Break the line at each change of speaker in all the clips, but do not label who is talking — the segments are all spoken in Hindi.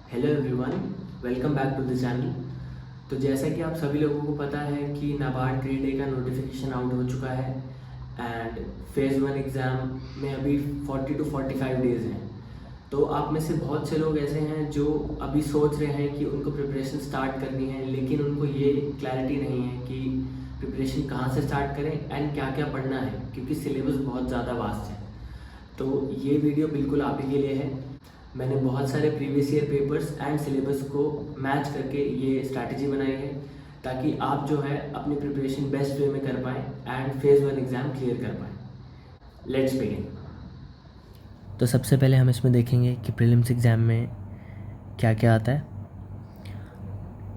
Hello everyone, welcome back to the channel. तो जैसा कि आप सभी लोगों को पता है कि नाबार्ड ट्रेड डे का नोटिफिकेशन आउट हो चुका है एंड फेज़ 1 एग्ज़ाम में अभी 40 टू 45 डेज़ हैं। तो आप में से बहुत से लोग ऐसे हैं जो अभी सोच रहे हैं कि उनको प्रिपरेशन स्टार्ट करनी है, लेकिन उनको ये क्लैरिटी नहीं है कि प्रिपरेशन कहाँ से स्टार्ट करें एंड क्या क्या पढ़ना है, क्योंकि सिलेबस बहुत ज़्यादा वास्ट है। तो ये वीडियो बिल्कुल आप ही के लिए है। मैंने बहुत सारे previous year papers and syllabus को मैच करके ये स्ट्रैटेजी बनाई है ताकि आप जो है अपनी प्रिपरेशन बेस्ट वे में कर पाएँ एंड फेज़ 1 एग्ज़ाम क्लियर कर पाएँ। Let's begin.
तो सबसे पहले हम इसमें देखेंगे कि प्रीलिम्स एग्ज़ाम में क्या क्या आता है।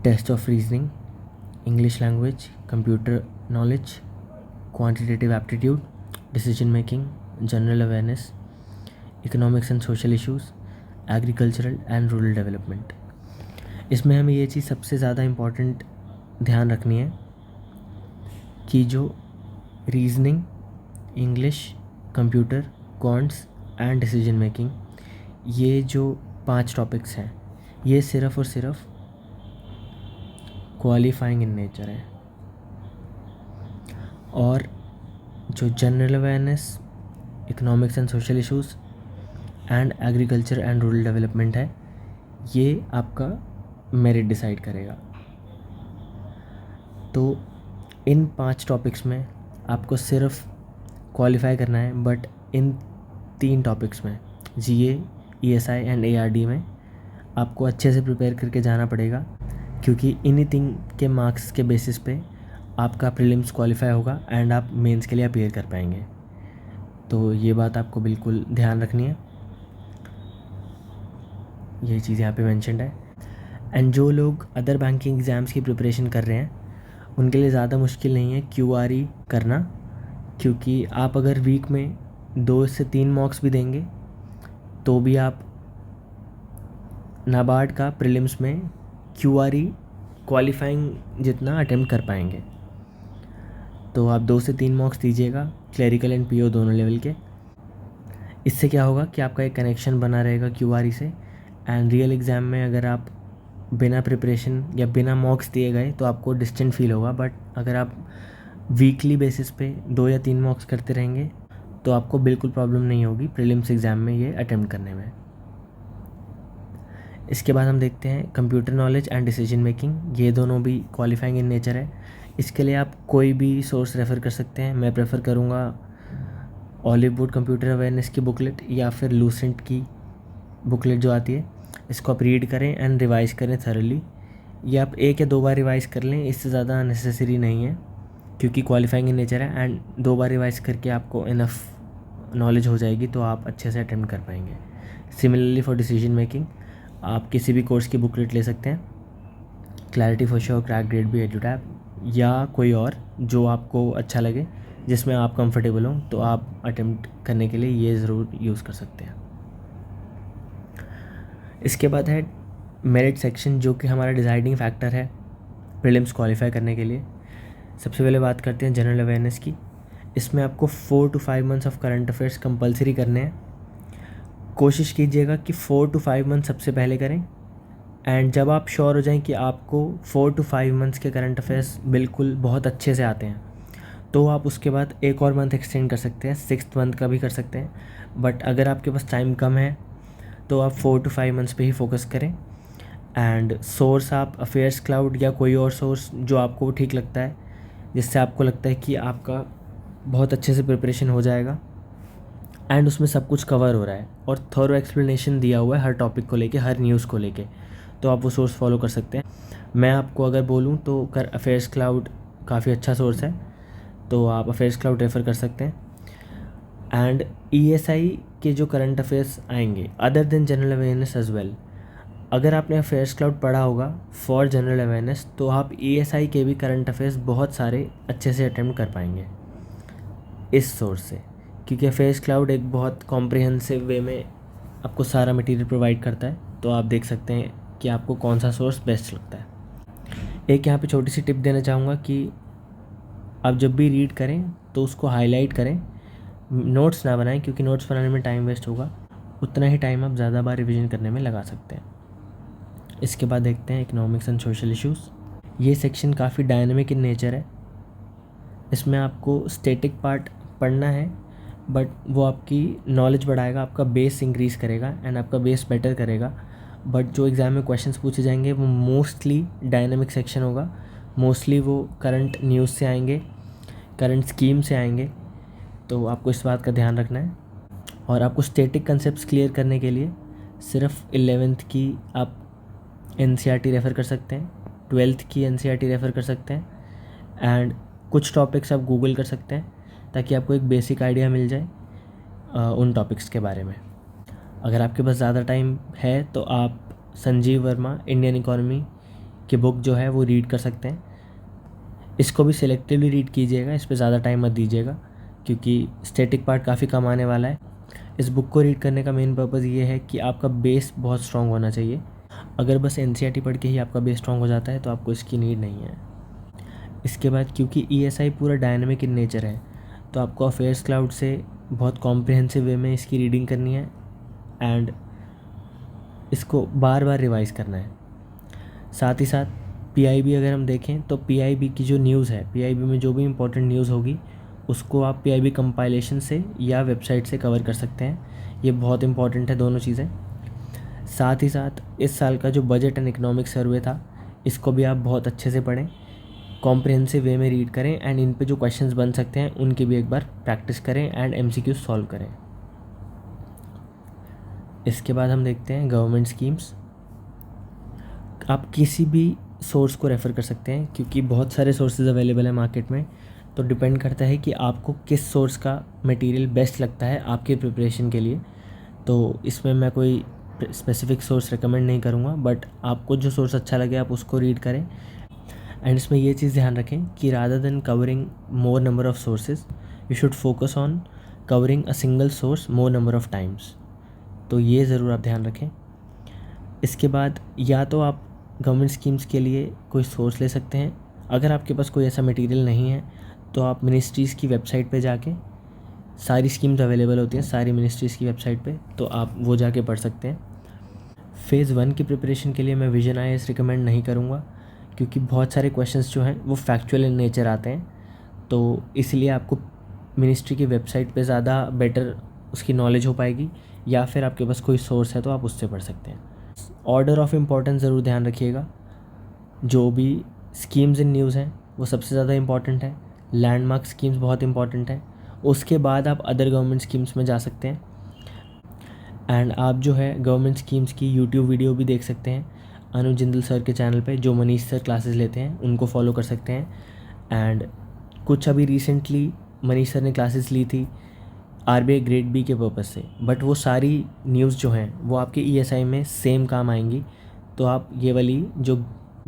Test of reasoning, English language, computer knowledge, quantitative aptitude, decision making, general awareness, economics and social issues, agricultural and rural development. इसमें हमें ये चीज़ सबसे ज़्यादा इम्पॉर्टेंट ध्यान रखनी है कि जो reasoning, English, computer, quants and decision making, ये जो 5 टॉपिक्स हैं, ये सिर्फ़ और सिर्फ क्वालिफाइंग इन नेचर है। और जो general awareness, economics and social issues and agriculture and rural development है, ये आपका मेरिट डिसाइड करेगा। तो इन 5 टॉपिक्स में आपको सिर्फ क्वालिफाई करना है, बट इन 3 टॉपिक्स में जीए, ईएसआई एंड एआरडी में आपको अच्छे से प्रिपेयर करके जाना पड़ेगा, क्योंकि इन्हीं 3 के मार्क्स के बेसिस पे आपका प्रीलिम्स क्वालिफाई होगा एंड आप मेंस के लिए अपीयर कर पाएंगे। तो ये बात आपको बिल्कुल ध्यान रखनी है, ये चीज़ यहाँ पे मेंशन्ड है। एंड जो लोग अदर बैंकिंग एग्ज़ाम्स की प्रिपरेशन कर रहे हैं, उनके लिए ज़्यादा मुश्किल नहीं है क्यूआरई करना, क्योंकि आप अगर वीक में 2 से 3 मॉक्स भी देंगे तो भी आप नाबार्ड का प्रीलिम्स में क्यूआरई क्वालिफाइंग जितना अटेम्प्ट कर पाएंगे। तो आप 2 से 3 मॉक्स दीजिएगा, क्लरिकल एंड पीओ दोनों लेवल के। इससे क्या होगा कि आपका एक कनेक्शन बना रहेगा क्यूआरई से, एंड रियल एग्ज़ाम में अगर आप बिना प्रिपरेशन या बिना मॉक्स दिए गए तो आपको डिस्टेंट फील होगा, बट अगर आप वीकली बेसिस पे 2 या 3 मॉक्स करते रहेंगे तो आपको बिल्कुल प्रॉब्लम नहीं होगी प्रीलिम्स एग्ज़ाम में ये अटेम्प्ट करने में। इसके बाद हम देखते हैं computer knowledge and decision making, ये दोनों भी क्वालिफाइंग इन नेचर है। इसके लिए आप कोई भी सोर्स रेफ़र कर सकते हैं। मैं प्रेफर करूँगा ऑलिववुड कंप्यूटर अवेयरनेस की बुकलेट या फिर लूसेंट की बुकलेट जो आती है। इसको आप रीड करें एंड रिवाइज़ करें थरली। ये आप 1 या 2 बार रिवाइज़ कर लें, इससे ज़्यादा नेसेसरी नहीं है, क्योंकि क्वालिफाइंग इन नेचर है एंड 2 बार रिवाइज़ करके आपको इनफ नॉलेज हो जाएगी तो आप अच्छे से अटेम्प्ट कर पाएंगे। सिमिलरली फॉर डिसीजन मेकिंग, आप किसी भी कोर्स की बुकलेट ले सकते हैं, clarity for sure, crack grade B, EduTap या कोई और जो आपको अच्छा लगे, जिसमें आप कंफर्टेबल हो, तो आप अटेम्प्ट करने के लिए ये ज़रूर यूज़ कर सकते हैं। इसके बाद है मेरिट सेक्शन, जो कि हमारा डिसाइडिंग फैक्टर है प्रीलिम्स क्वालिफाई करने के लिए। सबसे पहले बात करते हैं जनरल अवेयरनेस की। इसमें आपको 4 to 5 months of current affairs compulsory करने हैं। कोशिश कीजिएगा कि 4 to 5 मंथ सबसे पहले करें, एंड जब आप श्योर हो जाएं कि आपको 4 to 5 मंथ्स के करंट अफेयर्स बिल्कुल बहुत अच्छे से आते हैं, तो आप उसके बाद एक और मंथ एक्सटेंड कर सकते हैं, 6th मंथ का भी कर सकते हैं। बट अगर आपके पास टाइम कम है तो आप 4 to 5 मंथ्स पे ही फोकस करें। एंड सोर्स आप अफेयर्स क्लाउड या कोई और सोर्स जो आपको ठीक लगता है, जिससे आपको लगता है कि आपका बहुत अच्छे से प्रिपरेशन हो जाएगा एंड उसमें सब कुछ कवर हो रहा है और थोरो एक्सप्लेनेशन दिया हुआ है हर टॉपिक को लेके, हर न्यूज़ को लेके, तो आप वो सोर्स फॉलो कर सकते हैं। मैं आपको अगर बोलूँ तो अफेयर्स क्लाउड काफ़ी अच्छा सोर्स है, तो आप अफेयर्स क्लाउड रेफ़र कर सकते हैं। एंड ईएसआई के जो करंट अफेयर्स आएंगे other than general awareness as well, अगर आपने अफेयर्स क्लाउड पढ़ा होगा फॉर जनरल अवेयरनेस, तो आप ईएसआई के भी करंट अफेयर्स बहुत सारे अच्छे से अटेम्प्ट कर पाएंगे इस सोर्स से, क्योंकि अफेयर्स क्लाउड एक बहुत कॉम्प्रिहेंसिव वे में आपको सारा मटेरियल प्रोवाइड करता है। तो आप देख सकते हैं कि आपको कौन सा सोर्स बेस्ट लगता है। एक यहाँ पे छोटी सी टिप देना चाहूँगा कि आप जब भी रीड करें तो उसको हाईलाइट करें, नोट्स ना बनाएं, क्योंकि नोट्स बनाने में टाइम वेस्ट होगा। उतना ही टाइम आप ज़्यादा बार रिवीजन करने में लगा सकते हैं। इसके बाद देखते हैं इकोनॉमिक्स एंड सोशल इश्यूज़। ये सेक्शन काफ़ी डायनेमिक इन नेचर है। इसमें आपको स्टैटिक पार्ट पढ़ना है, बट वो आपकी नॉलेज बढ़ाएगा, आपका बेस इंक्रीज़ करेगा एंड आपका बेस बेटर करेगा। बट जो एग्ज़ाम में क्वेश्चंस पूछे जाएंगे वो मोस्टली डायनेमिक सेक्शन होगा। मोस्टली वो करंट न्यूज़ से आएंगे, करंट स्कीम से आएंगे, तो आपको इस बात का ध्यान रखना है। और आपको स्टैटिक कंसेप्ट क्लियर करने के लिए सिर्फ 11th की आप NCERT रेफ़र कर सकते हैं, 12th की NCERT रेफ़र कर सकते हैं, एंड कुछ टॉपिक्स आप गूगल कर सकते हैं ताकि आपको एक बेसिक आइडिया मिल जाए उन टॉपिक्स के बारे में। अगर आपके पास ज़्यादा टाइम है तो आप संजीव वर्मा इंडियन इकोनॉमी की बुक जो है वो रीड कर सकते हैं। इसको भी सिलेक्टिवली रीड कीजिएगा, इस पर ज़्यादा टाइम मत दीजिएगा क्योंकि स्टैटिक पार्ट काफ़ी कम आने वाला है। इस बुक को रीड करने का मेन पर्पज़ ये है कि आपका बेस बहुत स्ट्रॉन्ग होना चाहिए। अगर बस NCERT पढ़ के ही आपका बेस स्ट्रॉन्ग हो जाता है तो आपको इसकी नीड नहीं है। इसके बाद क्योंकि ESI पूरा डायनेमिक इन नेचर है तो आपको अफेयर्स क्लाउड से बहुत कॉम्प्रिहेंसिव वे में इसकी रीडिंग करनी है एंड इसको बार बार रिवाइज़ करना है। साथ ही साथ PIB अगर हम देखें तो PIB की जो न्यूज़ है, PIB में जो भी इम्पोर्टेंट न्यूज़ होगी उसको आप PIB कंपाइलेशन से या वेबसाइट से कवर कर सकते हैं। ये बहुत इंपॉर्टेंट है दोनों चीज़ें। साथ ही साथ इस साल का जो बजट एंड इकोनॉमिक सर्वे था इसको भी आप बहुत अच्छे से पढ़ें, कॉम्प्रिहेंसिव वे में रीड करें एंड इन पे जो क्वेश्चंस बन सकते हैं उनकी भी एक बार प्रैक्टिस करें एंड MCQ सॉल्व करें। इसके बाद हम देखते हैं गवर्नमेंट स्कीम्स। आप किसी भी सोर्स को रेफ़र कर सकते हैं क्योंकि बहुत सारे सोर्सेज अवेलेबल हैं मार्केट में, तो डिपेंड करता है कि आपको किस सोर्स का मटेरियल बेस्ट लगता है आपके प्रिपरेशन के लिए। तो इसमें मैं कोई स्पेसिफिक सोर्स रिकमेंड नहीं करूँगा, बट आपको जो सोर्स अच्छा लगे आप उसको रीड करें। एंड इसमें ये चीज़ ध्यान रखें कि rather than covering more number of sources you should focus on covering a single source more number of times. तो ये ज़रूर आप ध्यान रखें। इसके बाद या तो आप गवर्नमेंट स्कीम्स के लिए कोई सोर्स ले सकते हैं, अगर आपके पास कोई ऐसा मटेरियल नहीं है तो आप मिनिस्ट्रीज़ की वेबसाइट पे जाके, सारी स्कीम्स अवेलेबल होती हैं सारी मिनिस्ट्रीज़ की वेबसाइट पे, तो आप वो जाके पढ़ सकते हैं। फ़ेज़ 1 की प्रिपरेशन के लिए मैं विजन IAS रिकमेंड नहीं करूँगा क्योंकि बहुत सारे क्वेश्चंस जो हैं वो फैक्चुअल इन नेचर आते हैं, तो इसलिए आपको मिनिस्ट्री की वेबसाइट पे ज़्यादा बेटर उसकी नॉलेज हो पाएगी, या फिर आपके पास कोई सोर्स है तो आप उससे पढ़ सकते हैं। ऑर्डर ऑफ़ इम्पोर्टेंस ज़रूर ध्यान रखिएगा। जो भी स्कीम्स इन न्यूज़ हैं वो सबसे ज़्यादा इम्पॉर्टेंट है, लैंडमार्क स्कीम्स बहुत इंपॉर्टेंट है, उसके बाद आप अदर गवर्नमेंट स्कीम्स में जा सकते हैं। एंड आप जो है गवर्नमेंट स्कीम्स की यूट्यूब वीडियो भी देख सकते हैं अनुज जिंदल सर के चैनल पे, जो मनीष सर क्लासेस लेते हैं उनको फॉलो कर सकते हैं। एंड कुछ अभी रिसेंटली मनीष सर ने क्लासेस ली थी RBI ग्रेड B के पर्पज़ से, बट वो सारी न्यूज़ जो हैं वो आपके ESI में सेम काम आएंगी, तो आप ये वाली जो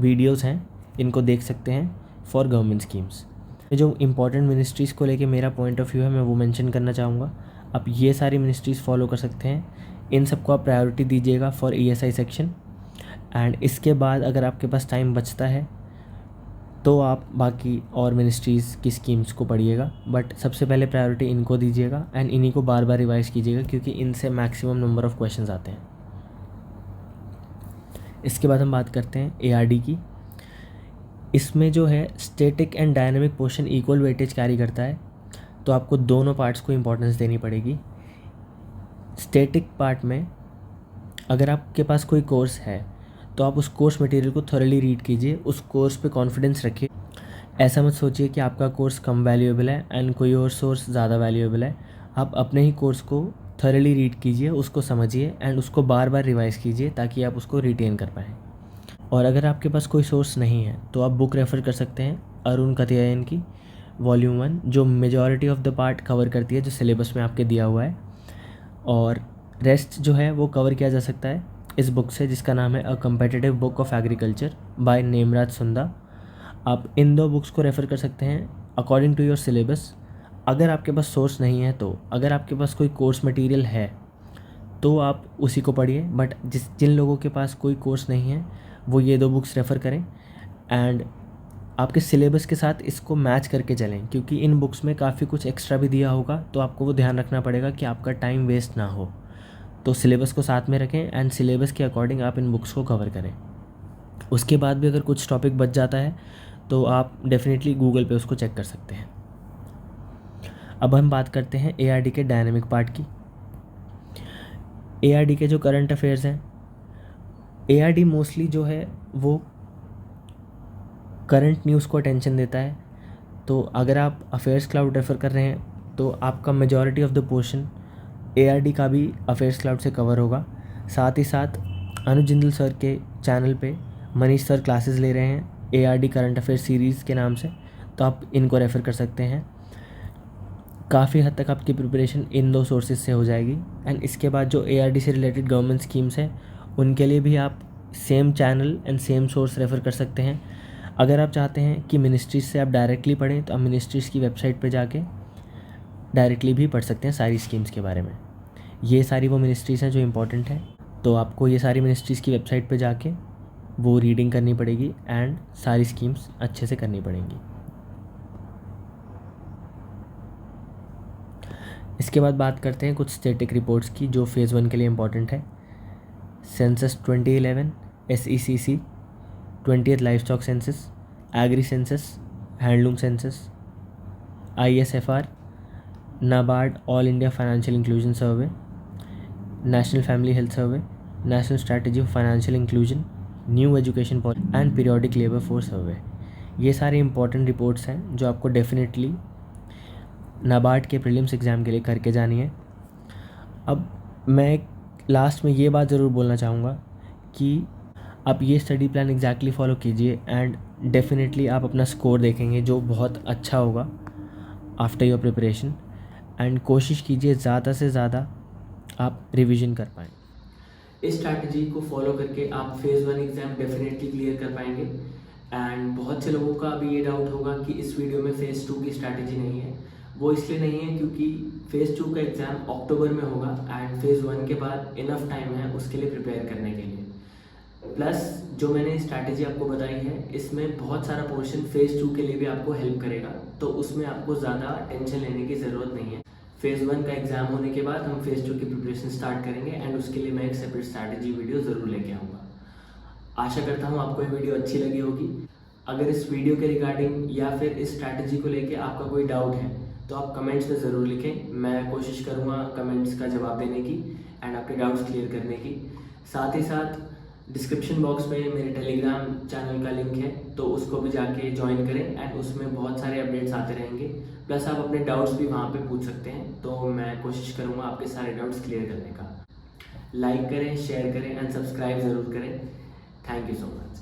वीडियोस हैं इनको देख सकते हैं फॉर गवर्नमेंट स्कीम्स। जो इम्पोर्टेंट मिनिस्ट्रीज़ को लेके मेरा पॉइंट ऑफ व्यू है मैं वो मेंशन करना चाहूँगा। आप ये सारी मिनिस्ट्रीज़ फॉलो कर सकते हैं, इन सबको आप प्रायोरिटी दीजिएगा फॉर ESI सेक्शन। एंड इसके बाद अगर आपके पास टाइम बचता है तो आप बाकी और मिनिस्ट्रीज़ की स्कीम्स को पढ़िएगा, बट सबसे पहले प्रायोरिटी इनको दीजिएगा एंड इन्हीं को बार बार रिवाइज़ कीजिएगा क्योंकि इनसे मैक्सिमम नंबर ऑफ़ क्वेश्चंस आते हैं। इसके बाद हम बात करते हैं ARD की। इसमें जो है static and dynamic portion equal weightage carry करता है, तो आपको दोनों पार्ट्स को इम्पोर्टेंस देनी पड़ेगी। स्टैटिक पार्ट में अगर आपके पास कोई कोर्स है तो आप उस कोर्स मटेरियल को थॉरली रीड कीजिए, उस कोर्स पे कॉन्फिडेंस रखिए। ऐसा मत सोचिए कि आपका कोर्स कम वैल्यूएबल है एंड कोई और सोर्स ज़्यादा वैल्यूएबल है। आप अपने ही कोर्स को थॉरली रीड कीजिए, उसको समझिए एंड उसको बार बार रिवाइज़ कीजिए ताकि आप उसको रिटेन कर पाएँ। और अगर आपके पास कोई सोर्स नहीं है तो आप बुक रेफ़र कर सकते हैं अरुण कथियायन की वॉल्यूम 1, जो majority of the part cover करती है जो सिलेबस में आपके दिया हुआ है, और रेस्ट जो है वो कवर किया जा सकता है इस बुक से जिसका नाम है a competitive book of agriculture by Nemraj Sunda. आप इन दो बुक्स को रेफ़र कर सकते हैं अकॉर्डिंग टू योर सिलेबस। अगर आपके पास सोर्स नहीं है तो अगर आपके पास कोई कोर्स मटेरियल है तो आप उसी को पढ़िए, बट जिन लोगों के पास कोई कोर्स नहीं है वो ये दो बुक्स रेफ़र करें एंड आपके सिलेबस के साथ इसको मैच करके चलें क्योंकि इन बुक्स में काफ़ी कुछ एक्स्ट्रा भी दिया होगा, तो आपको वो ध्यान रखना पड़ेगा कि आपका टाइम वेस्ट ना हो। तो सिलेबस को साथ में रखें एंड सिलेबस के अकॉर्डिंग आप इन बुक्स को कवर करें। उसके बाद भी अगर कुछ टॉपिक बच जाता है तो आप डेफिनेटली गूगल पे उसको चेक कर सकते हैं। अब हम बात करते हैं ARD के डायनेमिक पार्ट की। ARD के जो करंट अफेयर्स हैं, ARD मोस्टली जो है वो करंट न्यूज़ को अटेंशन देता है। तो अगर आप अफेयर्स क्लाउड रेफ़र कर रहे हैं तो आपका majority of the portion ARD का भी अफेयर्स क्लाउड से कवर होगा। साथ ही साथ अनुज जिंदल सर के चैनल पे मनीष सर क्लासेस ले रहे हैं ARD करंट अफेयर सीरीज़ के नाम से, तो आप इनको रेफ़र कर सकते हैं। काफ़ी हद तक आपकी प्रिपरेशन इन 2 सोर्सेज से हो जाएगी। एंड इसके बाद जो ARD से रिलेटेड गवर्नमेंट स्कीम्स हैं उनके लिए भी आप same channel and same source refer कर सकते हैं। अगर आप चाहते हैं कि मिनिस्ट्रीज़ से आप डायरेक्टली पढ़ें तो आप मिनिस्ट्रीज़ की वेबसाइट पे जाके डायरेक्टली भी पढ़ सकते हैं सारी स्कीम्स के बारे में। ये सारी वो मिनिस्ट्रीज़ हैं जो इम्पॉर्टेंट हैं, तो आपको ये सारी मिनिस्ट्रीज़ की वेबसाइट पे जाके वो रीडिंग करनी पड़ेगी एंड सारी स्कीम्स अच्छे से करनी पड़ेंगी। इसके बाद बात करते हैं कुछ स्टैटिक रिपोर्ट्स की जो फेज़ 1 के लिए इम्पॉर्टेंट है। Census 2011, SECC, 20th livestock census, agri census, handloom census, ISFR, NABARD all India financial inclusion survey, national family health survey, national strategy for financial inclusion, new education policy and periodic labour force survey. ये सारे इंपॉर्टेंट रिपोर्ट्स हैं जो आपको डेफिनेटली नाबार्ड के प्रीलिम्स एग्ज़ाम के लिए करके जानी है। अब मैं लास्ट में ये बात ज़रूर बोलना चाहूँगा कि आप ये स्टडी प्लान एग्जैक्टली फॉलो कीजिए एंड डेफिनेटली आप अपना स्कोर देखेंगे जो बहुत अच्छा होगा आफ्टर योर प्रिपरेशन। एंड कोशिश कीजिए ज़्यादा से ज़्यादा आप रिवीजन कर पाएँ।
इस स्ट्रैटेजी को फॉलो करके आप फेज़ 1 एग्ज़ाम डेफिनेटली क्लियर कर पाएंगे। एंड बहुत से लोगों का अभी ये डाउट होगा कि इस वीडियो में फेज़ 2 की स्ट्रैटेजी नहीं है। वो इसलिए नहीं है क्योंकि फेज़ 2 का एग्ज़ाम अक्टूबर में होगा एंड फेज़ 1 के बाद इनफ टाइम है उसके लिए प्रिपेयर करने के लिए। प्लस जो मैंने स्ट्रैटेजी आपको बताई है इसमें बहुत सारा पोर्शन फेज़ 2 के लिए भी आपको हेल्प करेगा, तो उसमें आपको ज़्यादा टेंशन लेने की ज़रूरत नहीं है। फेज़ 1 का एग्ज़ाम होने के बाद हम फेज़ 2 की प्रिपरेशन स्टार्ट करेंगे एंड उसके लिए मैं एक सेपरेट स्ट्रैटेजी वीडियो ज़रूर लेके आऊँगा। आशा करता हूँ आपको ये वीडियो अच्छी लगी होगी। अगर इस वीडियो के रिगार्डिंग या फिर इस स्ट्रैटेजी को लेके आपका कोई डाउट है तो आप कमेंट्स में ज़रूर लिखें। मैं कोशिश करूँगा कमेंट्स का जवाब देने की एंड आपके डाउट्स क्लियर करने की। साथ ही साथ डिस्क्रिप्शन बॉक्स में मेरे टेलीग्राम चैनल का लिंक है, तो उसको भी जाके ज्वाइन करें एंड उसमें बहुत सारे अपडेट्स आते रहेंगे। प्लस आप अपने डाउट्स भी वहाँ पे पूछ सकते हैं, तो मैं कोशिश करूँगा आपके सारे डाउट्स क्लियर करने का। लाइक करें, शेयर करें एंड सब्सक्राइब ज़रूर करें। Thank you so much.